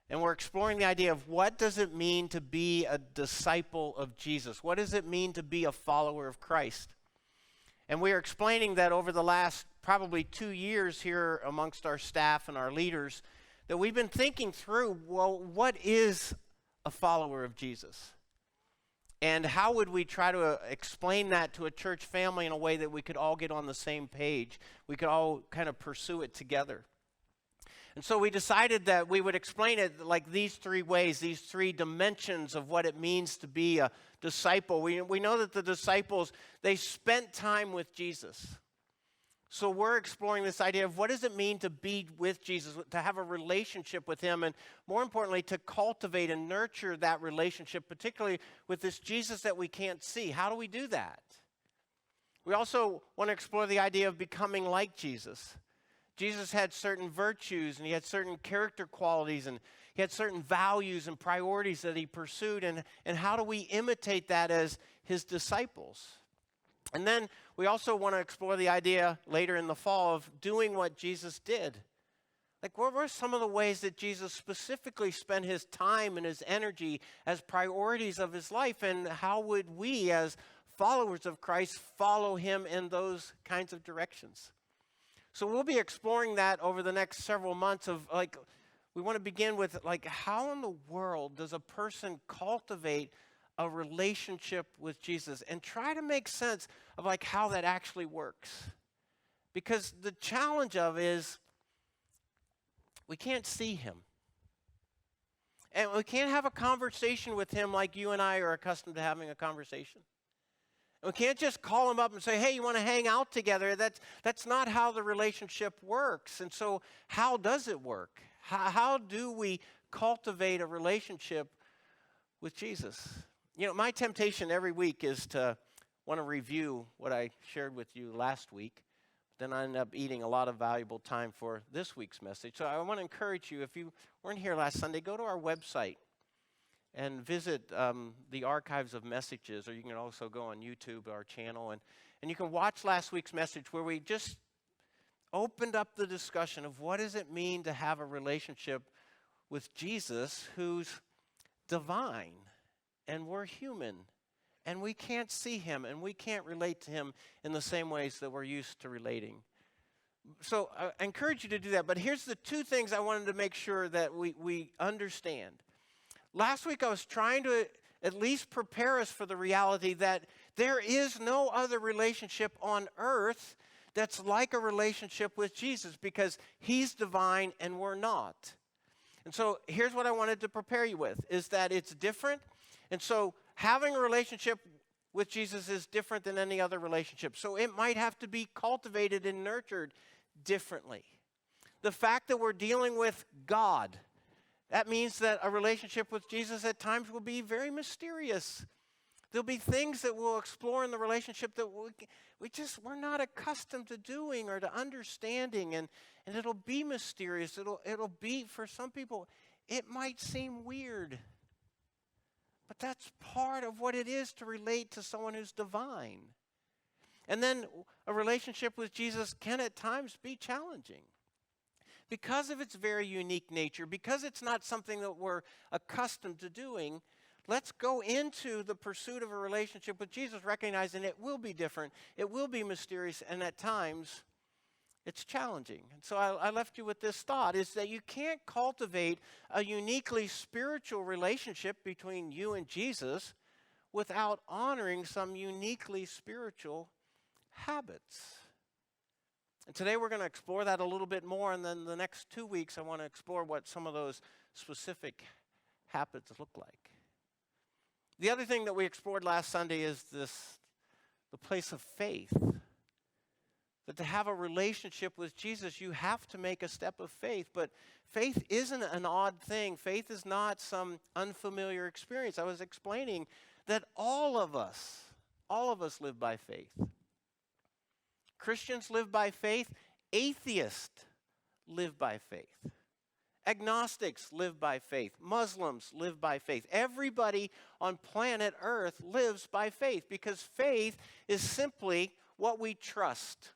And we're exploring the idea of what does it mean to be a disciple of Jesus? What does it mean to be a follower of Christ? And we are explaining that over the last probably 2 years here amongst our staff and our leaders, that we've been thinking through, well, what is a follower of Jesus? And how would we try to explain that to a church family in a way that we could all get on the same page? We could all kind of pursue it together. And so we decided that we would explain it like these 3 ways, these 3 dimensions of what it means to be a disciple. We know that the disciples, they spent time with Jesus. So we're exploring this idea of what does it mean to be with Jesus, to have a relationship with him, and more importantly, to cultivate and nurture that relationship, particularly with this Jesus that we can't see. How do we do that? We also want to explore the idea of becoming like Jesus. Jesus had certain virtues, and he had certain character qualities, and he had certain values and priorities that he pursued, and how do we imitate that as his disciples? And then we also want to explore the idea later in the fall of doing what Jesus did. Like, what were some of the ways that Jesus specifically spent his time and his energy as priorities of his life, and how would we as followers of Christ follow him in those kinds of directions? So we'll be exploring that over the next several months of, like, we want to begin with, like, how in the world does a person cultivate a relationship with Jesus, and try to make sense of, like, how that actually works. Because the challenge of is we can't see him. And we can't have a conversation with him like you and I are accustomed to having a conversation. We can't just call him up and say, hey, you want to hang out together? That's not how the relationship works. And so how does it work? How do we cultivate a relationship with Jesus? You know, my temptation every week is to want to review what I shared with you last week. Then I end up eating a lot of valuable time for this week's message. So I want to encourage you, if you weren't here last Sunday, go to our website and visit the archives of messages, or you can also go on YouTube, our channel, and you can watch last week's message where we just opened up the discussion of what does it mean to have a relationship with Jesus who's divine. And we're human, and we can't see him, and we can't relate to him in the same ways that we're used to relating. So I encourage you to do that, but here's the 2 things I wanted to make sure that we understand. Last week I was trying to at least prepare us for the reality that there is no other relationship on earth that's like a relationship with Jesus, because he's divine and we're not. And so here's what I wanted to prepare you with, is that it's different. And so having a relationship with Jesus is different than any other relationship. So it might have to be cultivated and nurtured differently. The fact that we're dealing with God, that means that a relationship with Jesus at times will be very mysterious. There'll be things that we'll explore in the relationship that we're not accustomed to doing or to understanding, and it'll be mysterious. It'll be, for some people, it might seem weird. But that's part of what it is to relate to someone who's divine. And then a relationship with Jesus can at times be challenging because of its very unique nature, because it's not something that we're accustomed to doing. Let's go into the pursuit of a relationship with Jesus recognizing it will be different, it will be mysterious, and at times it's challenging. And so I left you with this thought, is that you can't cultivate a uniquely spiritual relationship between you and Jesus without honoring some uniquely spiritual habits. And today we're going to explore that a little bit more, and then the next 2 weeks I want to explore what some of those specific habits look like. The other thing that we explored last Sunday is the place of faith. That to have a relationship with Jesus, you have to make a step of faith. But faith isn't an odd thing. Faith is not some unfamiliar experience. I was explaining that all of us live by faith. Christians live by faith. Atheists live by faith. Agnostics live by faith. Muslims live by faith. Everybody on planet Earth lives by faith, because faith is simply what we trust.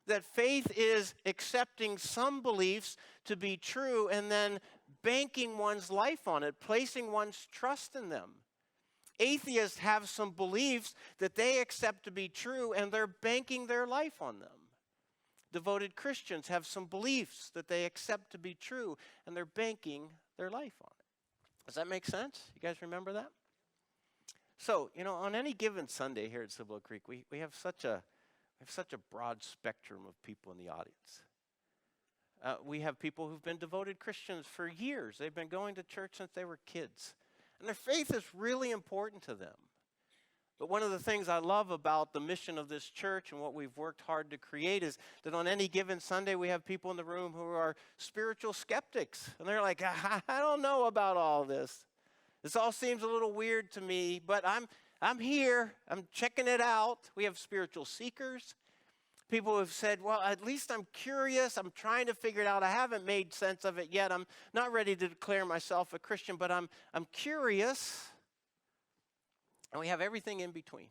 That faith is accepting some beliefs to be true and then banking one's life on it, placing one's trust in them. Atheists have some beliefs that they accept to be true and they're banking their life on them. Devoted Christians have some beliefs that they accept to be true and they're banking their life on it. Does that make sense? You guys remember that? So, on any given Sunday here at Cibolo Creek, we have such a broad spectrum of people in the audience. We have people who've been devoted Christians for years. They've been going to church since they were kids. And their faith is really important to them. But one of the things I love about the mission of this church and what we've worked hard to create is that on any given Sunday, we have people in the room who are spiritual skeptics. And they're like, I don't know about all this. This all seems a little weird to me, but I'm here. I'm checking it out. We have spiritual seekers. People who have said, well, at least I'm curious. I'm trying to figure it out. I haven't made sense of it yet. I'm not ready to declare myself a Christian, but I'm curious. And we have everything in between.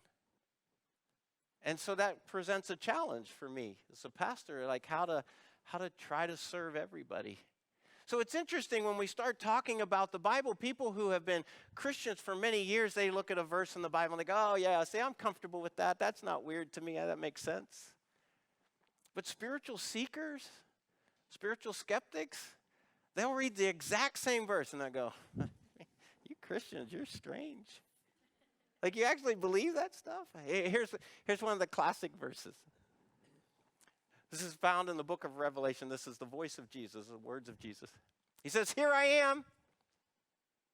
And so that presents a challenge for me as a pastor, like how to try to serve everybody. So it's interesting when we start talking about the Bible, people who have been Christians for many years, they look at a verse in the Bible and they go, oh yeah, see, I'm comfortable with that. That's not weird to me. That makes sense. But spiritual seekers, spiritual skeptics, they'll read the exact same verse and they'll go, you Christians, you're strange. Like, you actually believe that stuff? Here's one of the classic verses. This is found in the book of Revelation. This is the voice of Jesus, the words of Jesus. He says, here I am.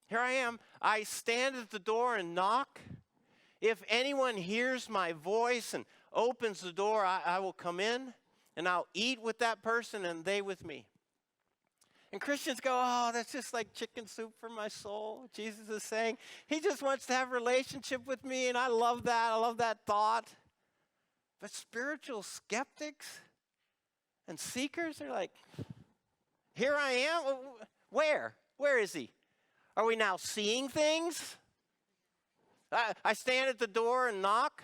Here I am. I stand at the door and knock. If anyone hears my voice and opens the door, I will come in and I'll eat with that person and they with me. And Christians go, oh, that's just like chicken soup for my soul. Jesus is saying, he just wants to have a relationship with me, and I love that. I love that thought. But spiritual skeptics and seekers are like, here I am. Where? Where is he? Are we now seeing things? I stand at the door and knock.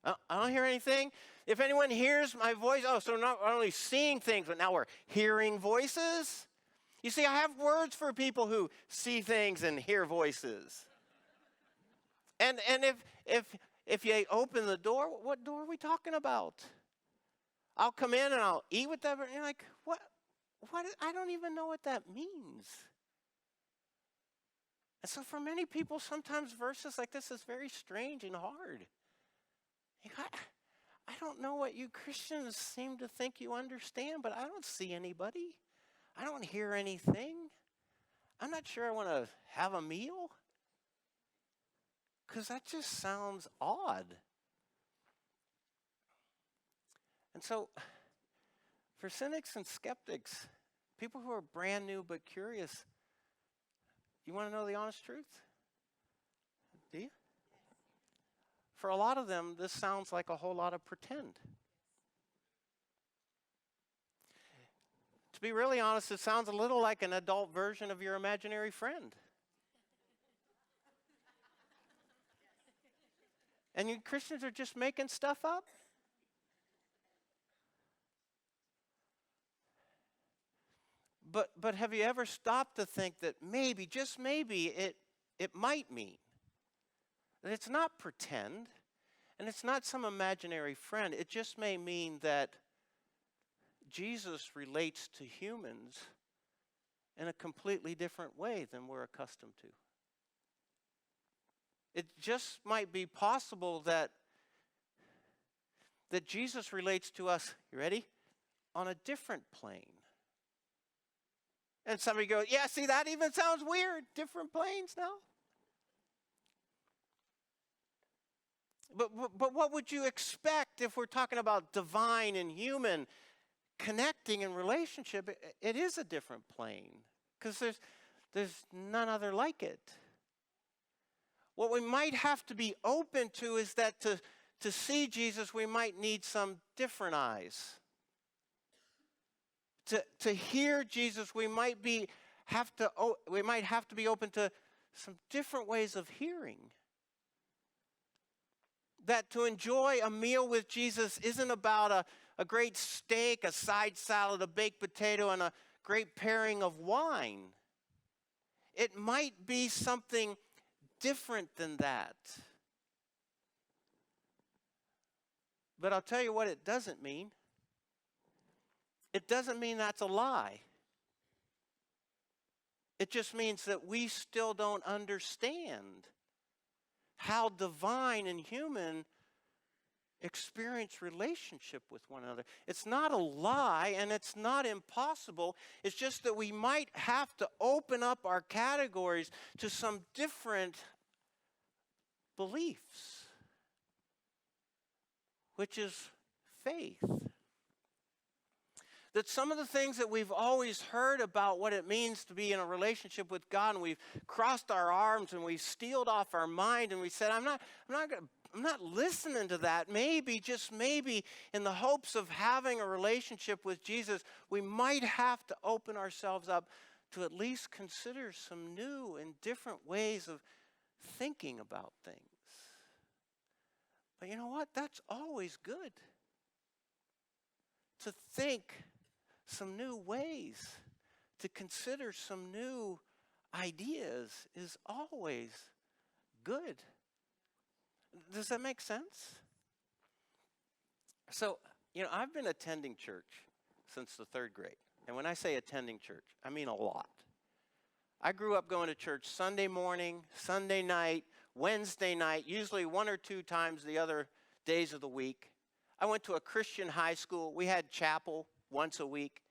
I don't hear anything. If anyone hears my voice, so we're not only seeing things, but now we're hearing voices. You see, I have words for people who see things and hear voices. And if you open the door, what door are we talking about? I'll come in and I'll eat with them. And you're like, what? I don't even know what that means. And so for many people, sometimes verses like this is very strange and hard. I don't know what you Christians seem to think you understand, but I don't see anybody. I don't hear anything. I'm not sure I want to have a meal. Because that just sounds odd. And so, for cynics and skeptics, people who are brand new but curious, you want to know the honest truth? Do you? For a lot of them, this sounds like a whole lot of pretend. To be really honest, it sounds a little like an adult version of your imaginary friend. And you Christians are just making stuff up? But have you ever stopped to think that maybe, just maybe, it might mean that it's not pretend and it's not some imaginary friend. It just may mean that Jesus relates to humans in a completely different way than we're accustomed to. It just might be possible that Jesus relates to us, you ready? On a different plane. And somebody goes, yeah, see, that even sounds weird. Different planes now. But what would you expect if we're talking about divine and human connecting in relationship? It is a different plane because there's none other like it. What we might have to be open to is that to see Jesus, we might need some different eyes. To hear Jesus, we might have to be open to some different ways of hearing. That to enjoy a meal with Jesus isn't about a great steak, a side salad, a baked potato, and a great pairing of wine. It might be something different than that. But I'll tell you what it doesn't mean. It doesn't mean that's a lie. It just means that we still don't understand how divine and human experience relationship with one another. It's not a lie and it's not impossible. It's just that we might have to open up our categories to some different beliefs, which is faith. That some of the things that we've always heard about what it means to be in a relationship with God, and we've crossed our arms and we've steeled off our mind and we said, I'm not listening to that. Maybe, just maybe, in the hopes of having a relationship with Jesus, we might have to open ourselves up to at least consider some new and different ways of thinking about things. But you know what? That's always good. To think some new ways, to consider some new ideas is always good. Does that make sense? So, I've been attending church since the 3rd grade. And when I say attending church, I mean a lot. I grew up going to church Sunday morning, Sunday night, Wednesday night, usually 1 or 2 times the other days of the week. I went to a Christian high school. We had chapel once a week.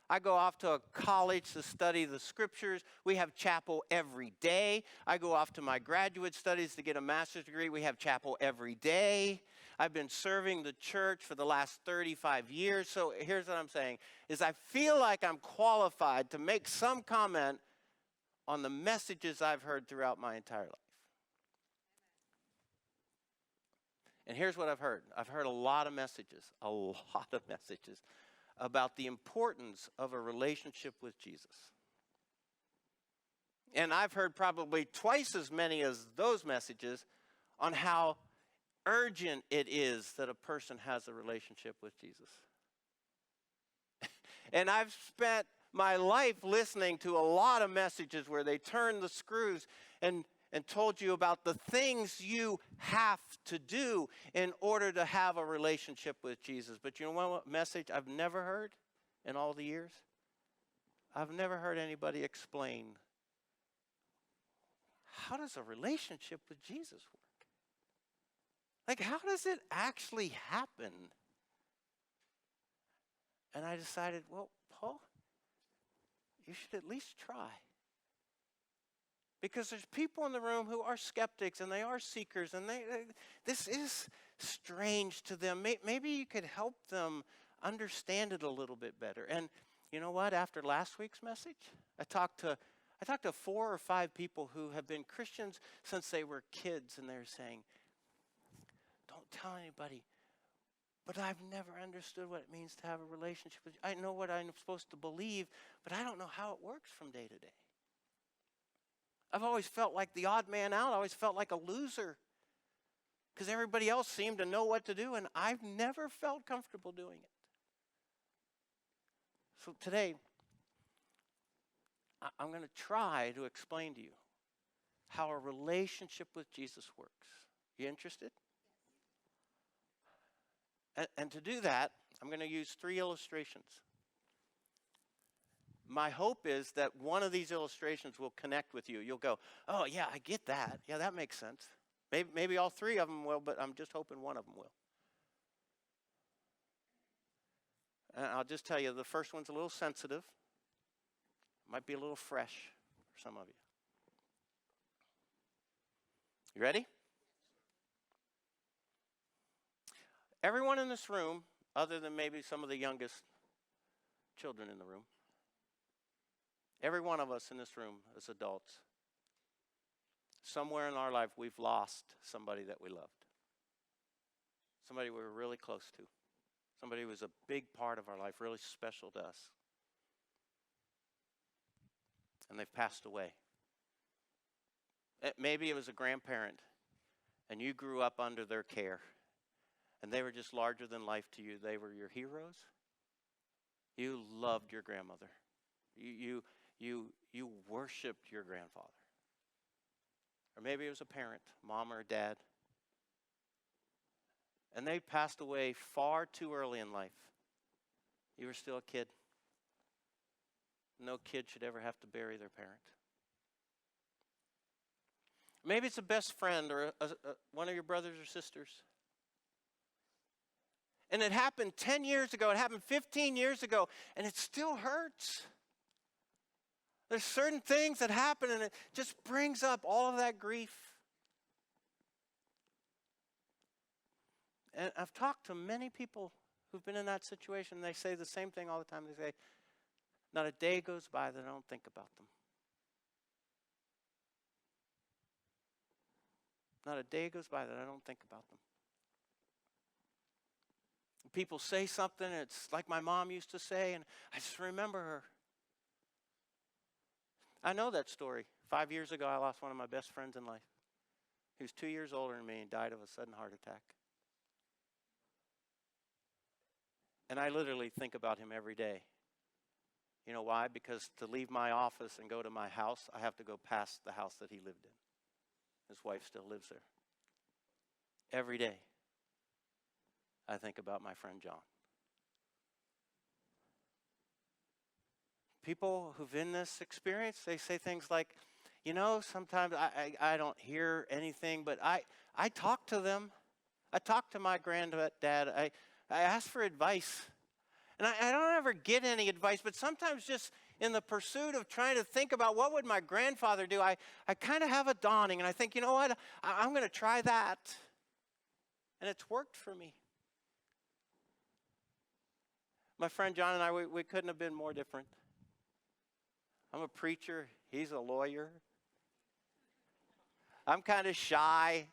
I go off to a college to study the scriptures. We have chapel every day. I go off to my graduate studies to get a master's degree. We have chapel every day. I've been serving the church for the last 35 years. So here's what I'm saying, is I feel like I'm qualified to make some comment on the messages I've heard throughout my entire life. And here's what I've heard. I've heard a lot of messages about the importance of a relationship with Jesus. And I've heard probably twice as many as those messages on how urgent it is that a person has a relationship with Jesus. And I've spent my life listening to a lot of messages where they turn the screws and told you about the things you have to do in order to have a relationship with Jesus. But you know what message I've never heard in all the years? I've never heard anybody explain, how does a relationship with Jesus work? Like, how does it actually happen? And I decided, well, Paul, you should at least try. Because there's people in the room who are skeptics and they are seekers and this is strange to them. Maybe you could help them understand it a little bit better. And you know what? After last week's message, I talked to 4 or 5 people who have been Christians since they were kids, and they're saying, don't tell anybody, but I've never understood what it means to have a relationship with you. I know what I'm supposed to believe, but I don't know how it works from day to day. I've always felt like the odd man out. I always felt like a loser because everybody else seemed to know what to do, and I've never felt comfortable doing it. So today, I'm going to try to explain to you how a relationship with Jesus works. You interested? And to do that, I'm going to use 3 illustrations. My hope is that one of these illustrations will connect with you. You'll go, oh, yeah, I get that. Yeah, that makes sense. Maybe all 3 of them will, but I'm just hoping one of them will. And I'll just tell you, the first one's a little sensitive. Might be a little fresh for some of you. You ready? Everyone in this room, other than maybe some of the youngest children in the room, every one of us in this room as adults, somewhere in our life we've lost somebody that we loved. Somebody we were really close to. Somebody who was a big part of our life, really special to us. And they've passed away. Maybe it was a grandparent, and you grew up under their care. and they were just larger than life to you. They were your heroes. You loved your grandmother. You worshiped your grandfather. Or maybe it was a parent, mom or dad. And they passed away far too early in life. You were still a kid. No kid should ever have to bury their parent. Maybe it's a best friend or one of your brothers or sisters. And it happened 10 years ago. It happened 15 years ago. And it still hurts. There's certain things that happen and it just brings up all of that grief. And I've talked to many people who've been in that situation. And they say the same thing all the time. They say, not a day goes by that I don't think about them. Not a day goes by that I don't think about them. People say something, and it's like my mom used to say, and I just remember her. I know that story. 5 years ago, I lost one of my best friends in life. He was 2 years older than me and died of a sudden heart attack. And I literally think about him every day. You know why? Because to leave my office and go to my house, I have to go past the house that he lived in. His wife still lives there. Every day, I think about my friend John. People who've in this experience, they say things like, you know, sometimes I don't hear anything, but I talk to them. I talk to my granddad. I ask for advice. And I don't ever get any advice, but sometimes just in the pursuit of trying to think about what would my grandfather do, I kind of have a dawning, and I think, you know what, I'm going to try that. And it's worked for me. My friend John and I, we couldn't have been more different. I'm a preacher. He's a lawyer. I'm kind of shy,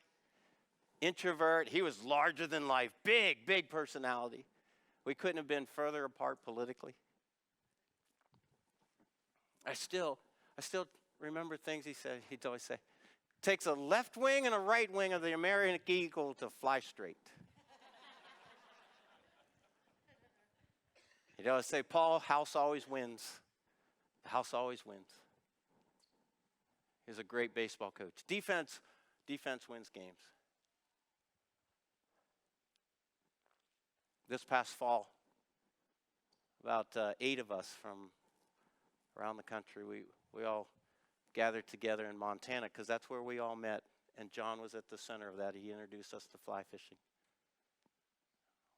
introvert. He was larger than life, big personality. We couldn't have been further apart politically. I still remember things he said. He'd always say, takes a left wing and a right wing of the American eagle to fly straight. He'd always say, Paul, house always wins. The house always wins. He was a great baseball coach. Defense wins games. This past fall, about 8 of us from around the country, we all gathered together in Montana because that's where we all met. And John was at the center of that. He introduced us to fly fishing.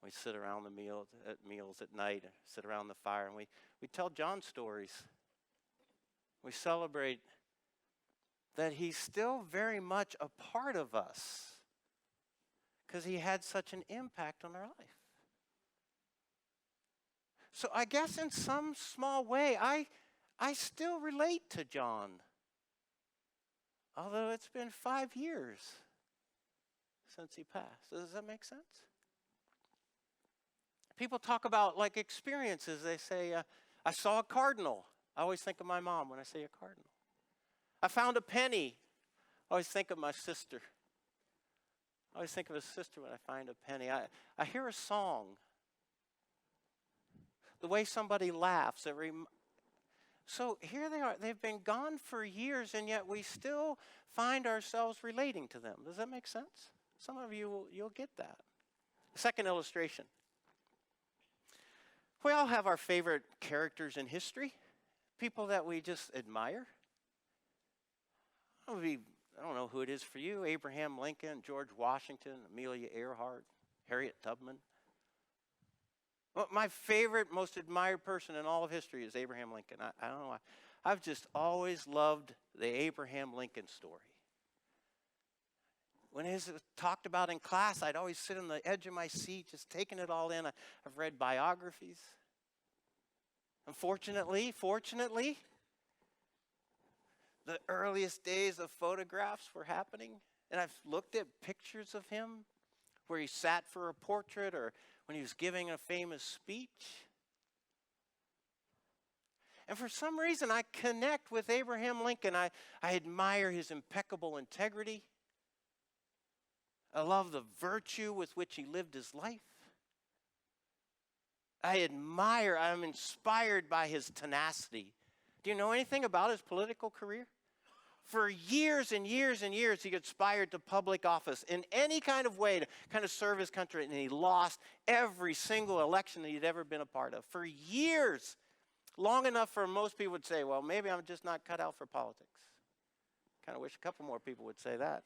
We sit around the meals at night, sit around the fire, and we tell John stories. We celebrate that he's still very much a part of us because he had such an impact on our life. So I guess in some small way, I still relate to John. Although it's been 5 years since he passed. Does that make sense? People talk about like experiences. They say, I saw a cardinal. I always think of my mom when I say a cardinal. I found a penny. I always think of my sister. I always think of a sister when I find a penny. I hear a song. The way somebody laughs. So here they are. They've been gone for years, and yet we still find ourselves relating to them. Does that make sense? Some of you, you'll get that. Second illustration. We all have our favorite characters in history, people that we just admire. I don't know who it is for you. Abraham Lincoln, George Washington, Amelia Earhart, Harriet Tubman. Well, my favorite, most admired person in all of history is Abraham Lincoln. I don't know why. I've just always loved the Abraham Lincoln story. When it was talked about in class, I'd always sit on the edge of my seat, just taking it all in. I've read biographies. Unfortunately, fortunately, the earliest days of photographs were happening. And I've looked at pictures of him where he sat for a portrait or when he was giving a famous speech. And for some reason, I connect with Abraham Lincoln. I admire his impeccable integrity. I love the virtue with which he lived his life. I'm inspired by his tenacity. Do you know anything about his political career? For years and years and years, he aspired to public office in any kind of way to kind of serve his country, and he lost every single election that he'd ever been a part of. For years, long enough for most people would say, well, maybe I'm just not cut out for politics. Kind of wish a couple more people would say that.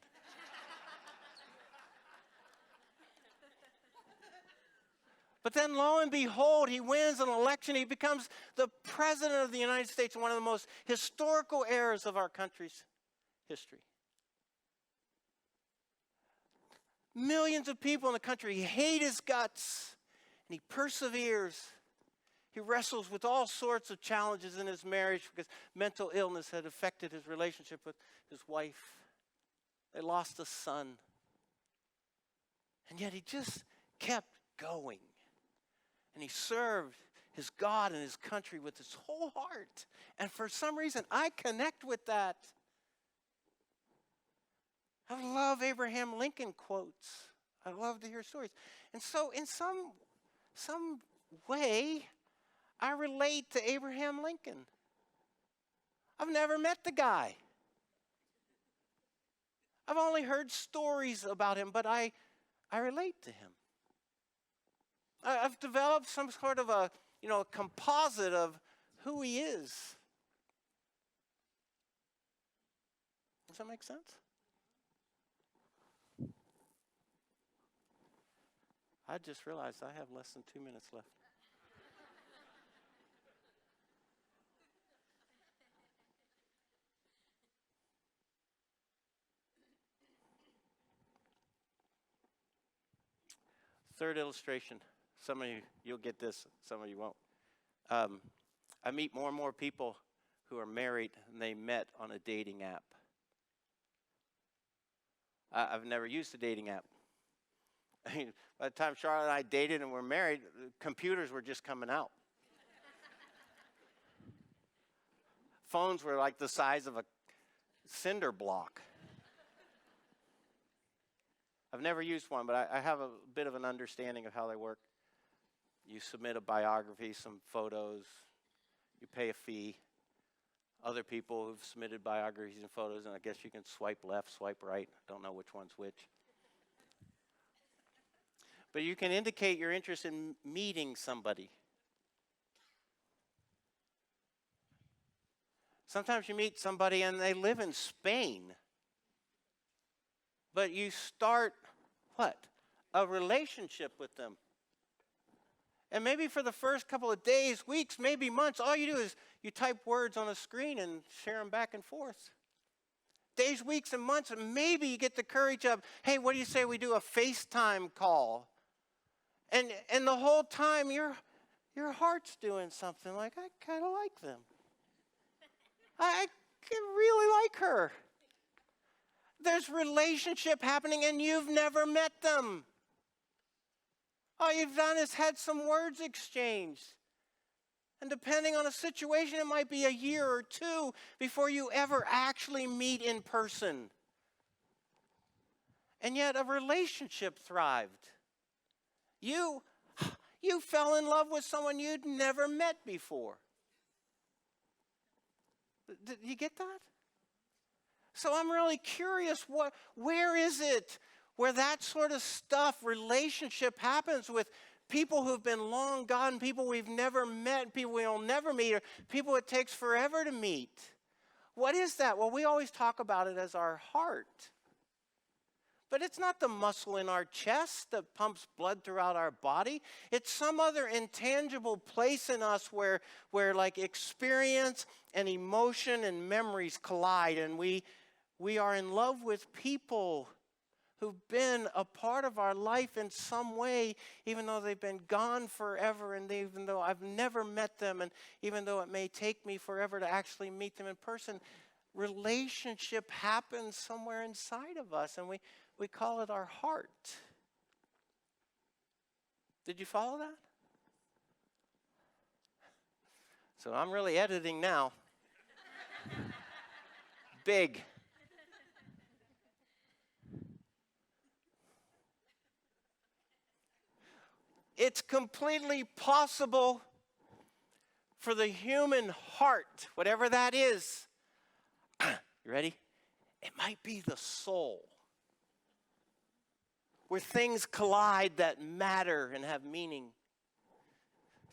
But then, lo and behold, he wins an election. He becomes the president of the United States in one of the most historical eras of our country's history. Millions of people in the country hate his guts, and he perseveres. He wrestles with all sorts of challenges in his marriage because mental illness had affected his relationship with his wife. They lost a son. And yet he just kept going. And he served his God and his country with his whole heart. And for some reason, I connect with that. I love Abraham Lincoln quotes. I love to hear stories. And so in some way, I relate to Abraham Lincoln. I've never met the guy. I've only heard stories about him, but I relate to him. I've developed some sort of a composite of who he is. Does that make sense? I just realized I have less than 2 minutes left. Third illustration. Some of you'll get this, some of you won't. I meet more and more people who are married and they met on a dating app. I've never used a dating app. I mean, by the time Charlotte and I dated and were married, computers were just coming out. Phones were like the size of a cinder block. I've never used one, but I have a bit of an understanding of how they work. You submit a biography, some photos, you pay a fee. Other people who've submitted biographies and photos, and I guess you can swipe left, swipe right. Don't know which one's which. But you can indicate your interest in meeting somebody. Sometimes you meet somebody and they live in Spain. But you start, what? A relationship with them. And maybe for the first couple of days, weeks, maybe months, all you do is you type words on a screen and share them back and forth. Days, weeks, and months, and maybe you get the courage of, hey, what do you say we do a FaceTime call? And the whole time your heart's doing something like, I kind of like them. I really like her. There's relationship happening and you've never met them. All you've done is had some words exchanged. And depending on a situation, it might be a year or two before you ever actually meet in person. And yet a relationship thrived. You fell in love with someone you'd never met before. Did you get that? So I'm really curious, where is it where that sort of stuff, relationship happens with people who've been long gone, people we've never met, people we'll never meet, or people it takes forever to meet? What is that? Well, we always talk about it as our heart. But it's not the muscle in our chest that pumps blood throughout our body. It's some other intangible place in us where like experience and emotion and memories collide, and we are in love with people who've been a part of our life in some way, even though they've been gone forever, and even though I've never met them, and even though it may take me forever to actually meet them in person, relationship happens somewhere inside of us, and we call it our heart. Did you follow that? So I'm really editing now. Big. It's completely possible for the human heart, whatever that is. You ready? It might be the soul, where things collide that matter and have meaning.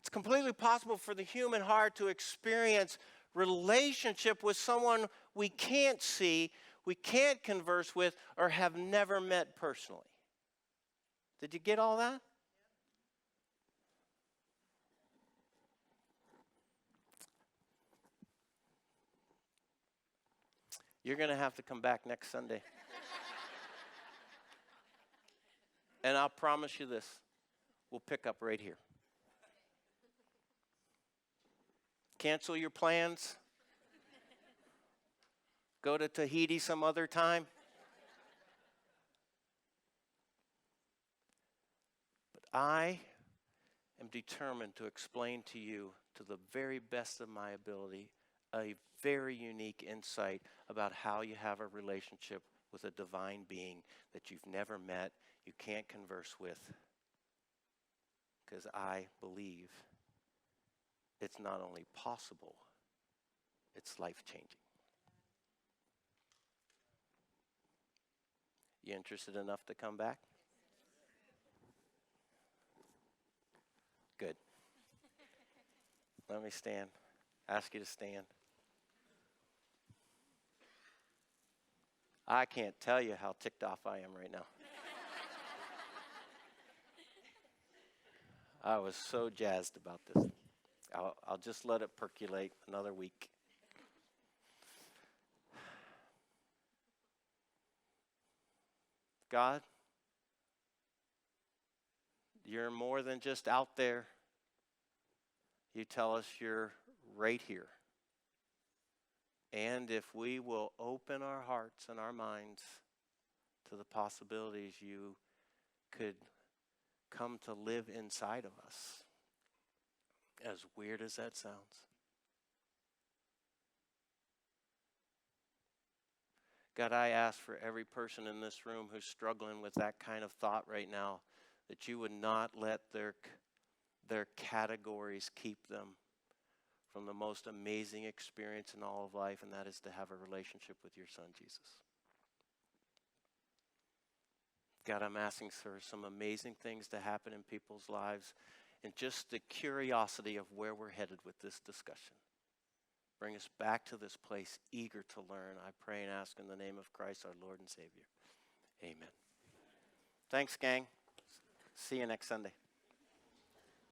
It's completely possible for the human heart to experience relationship with someone we can't see, we can't converse with, or have never met personally. Did you get all that? You're going to have to come back next Sunday. And I'll promise you this, we'll pick up right here. Cancel your plans. Go to Tahiti some other time. But I am determined to explain to you, to the very best of my ability, a very unique insight about how you have a relationship with a divine being that you've never met, you can't converse with. Because I believe it's not only possible, it's life-changing. You interested enough to come back? Good. Let me stand. Ask you to stand. I can't tell you how ticked off I am right now. I was so jazzed about this. I'll just let it percolate another week. God, you're more than just out there. You tell us you're right here. And if we will open our hearts and our minds to the possibilities, you could come to live inside of us. As weird as that sounds. God, I ask for every person in this room who's struggling with that kind of thought right now, that you would not let their categories keep them from the most amazing experience in all of life, and that is to have a relationship with your Son, Jesus. God, I'm asking for some amazing things to happen in people's lives, and just the curiosity of where we're headed with this discussion. Bring us back to this place, eager to learn. I pray and ask in the name of Christ, our Lord and Savior. Amen. Thanks, gang. See you next Sunday.